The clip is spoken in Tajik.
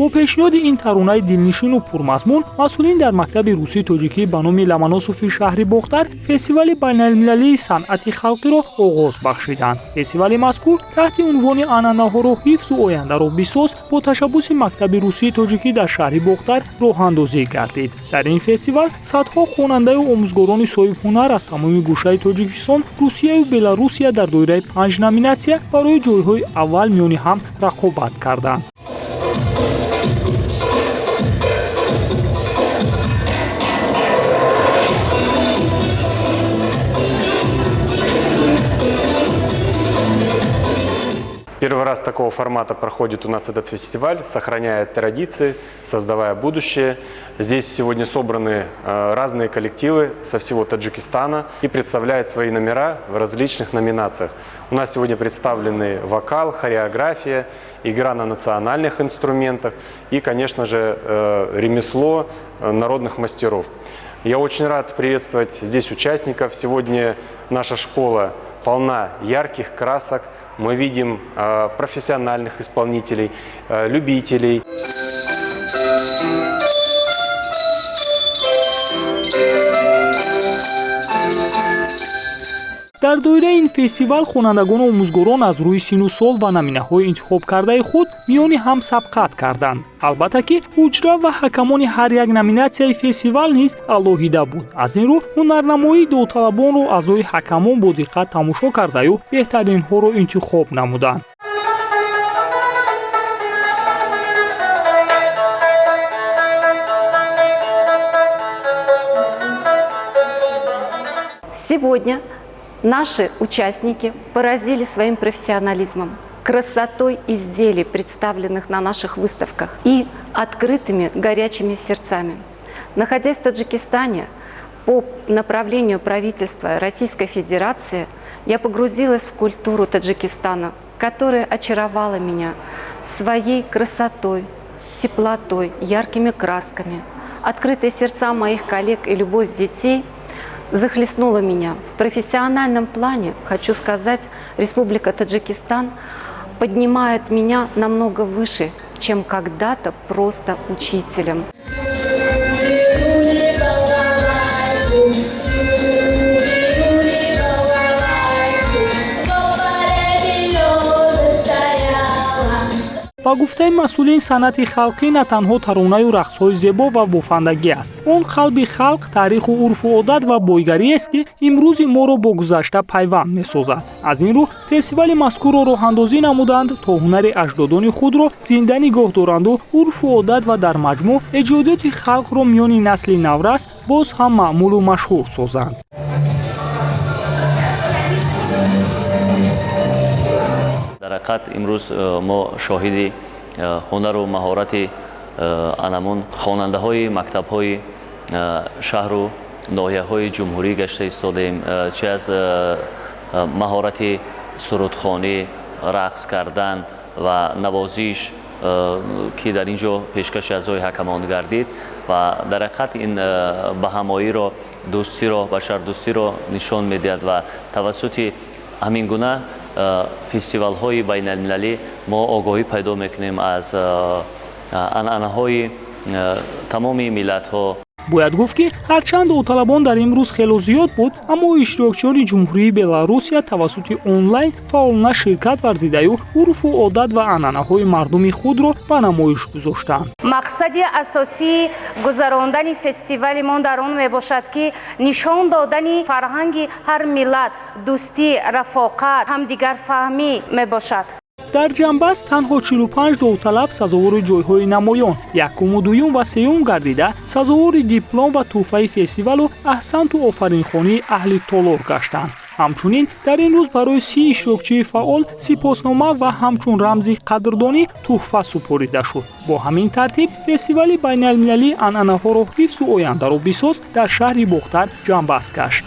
бо пешниҳоди ин таронаи дилнишину пурмазмун масъулин дар мактаби русии тоҷикӣ ба номи Ломоносови шаҳри Бохтар фестивали байналмилалии санъати халқиро оғоз бахшиданд. Фестивали мазкур таҳти унвони анъанаҳоро ҳифзу ояндаро бисоз бо ташаббуси мактаби русии тоҷикӣ дар шаҳри Бохтар роҳандозӣ гардид. Дар ин фестивал садҳо хонандаю омӯзгорони соҳибҳунар аз тамоми гӯшаи Тоҷикистон, Русияю Беларусия дар доираи 5 номинатсия барои ҷойҳои аввал миёни ҳам рақобат карданд. Первый раз такого формата проходит у нас этот фестиваль, сохраняя традиции, создавая будущее. Здесь сегодня собраны разные коллективы со всего Таджикистана и представляют свои номера в различных номинациях. У нас сегодня представлены вокал, хореография, игра на национальных инструментах и, конечно же, ремесло народных мастеров. Я очень рад приветствовать здесь участников. Сегодня наша школа полна ярких красок. Мы видим профессиональных исполнителей, любителей. дар доираи ин фестивал хонандагону омӯзгорон аз рӯи сину сол ва намунаҳои интихобкардаи худ миёни ҳам сабқат карданд. албатта ки уҷра ва ҳакамони ҳар як номинатсияи фестивал низ алоҳида буд. аз ин рӯ ҳунарнамоии довталабонро аъзои ҳакамон бо диққат тамошо кардаю беҳтаринҳоро интихоб намуданд. Сегодня наши участники поразили своим профессионализмом, красотой изделий, представленных на наших выставках, и открытыми горячими сердцами. Находясь в Таджикистане, по направлению правительства Российской Федерации, я погрузилась в культуру Таджикистана, которая очаровала меня своей красотой, теплотой, яркими красками. Открытые сердца моих коллег и любовь детей захлестнула меня. В профессиональном плане, хочу сказать, Республика Таджикистан поднимает меня намного выше, чем когда-то просто учителем. ба гуфтаи масъулин санъати халқӣ на танҳо таронаю рақсҳои зебо ва бофандагӣ аст. Он қалби халқ, таъриху урфу одат ва бойгариест ки имрӯзи моро бо гузашта пайванд месозад. аз ин рӯ фестивали мазкурро роҳандозӣ намуданд то ҳунари аҷдодони худро зинда нигоҳ доранду урфу одат ва дар маҷмӯъ эҷодиёти халқро миёни насли наврас боз ҳам маъмулу машҳур созанд. дар ҳақиқат имрӯз мо шоҳиди ҳунару маҳорати анамун хонандаҳои мактабҳои шаҳру ноҳияҳои ҷумҳурӣ гашта истодем, чӣ аз маҳорати сурудхонӣ, рақс кардан ва навозиш ки дар ин ҷо пешкаши аъзои ҳакамон гардид ва дар ҳақиқат ин баҳамоиро, дӯстиро, башардӯстиро нишон медиҳад ва тавассути ҳамин гуна фестивалҳои байналмилалӣ мо огоҳӣ пайдо мекунем аз анъанаҳои тамоми миллатҳо. бояд гуфт ки ҳарчанд довталабон дар имрӯз хело зиёд буд, аммо иштирокчиёни ҷумҳурии Беларусия тавассути онлайн фаъолона ширкат варзидаю урфу одат ва анъанаҳои мардуми худро ба намоиш гузоштанд. мақсади асосии гузарондани фестивали мон дар он мебошад ки нишон додани фарҳанги ҳар миллат, дӯстӣ, рафоқат, ҳамдигарфаҳмӣ мебошад. дар ҷанбаст танҳо 45 довталаб сазовори ҷойҳои намоён, якуму дуюм ва сеюм гардида сазовори диплом ва тӯҳфаи фестивалу аҳсанту офаринхонии аҳли толор гаштанд. ҳамчунин дар ин рӯз барои 30 иштирокчии фаъол сипоснома ва ҳамчун рамзи қадрдонӣ тӯҳфа супорида шуд. бо ҳамин тартиб фестивали байналмилалии анъанаҳоро ҳифзу ояндаро бисоз дар шаҳри Бохтар ҷанбаст гашт.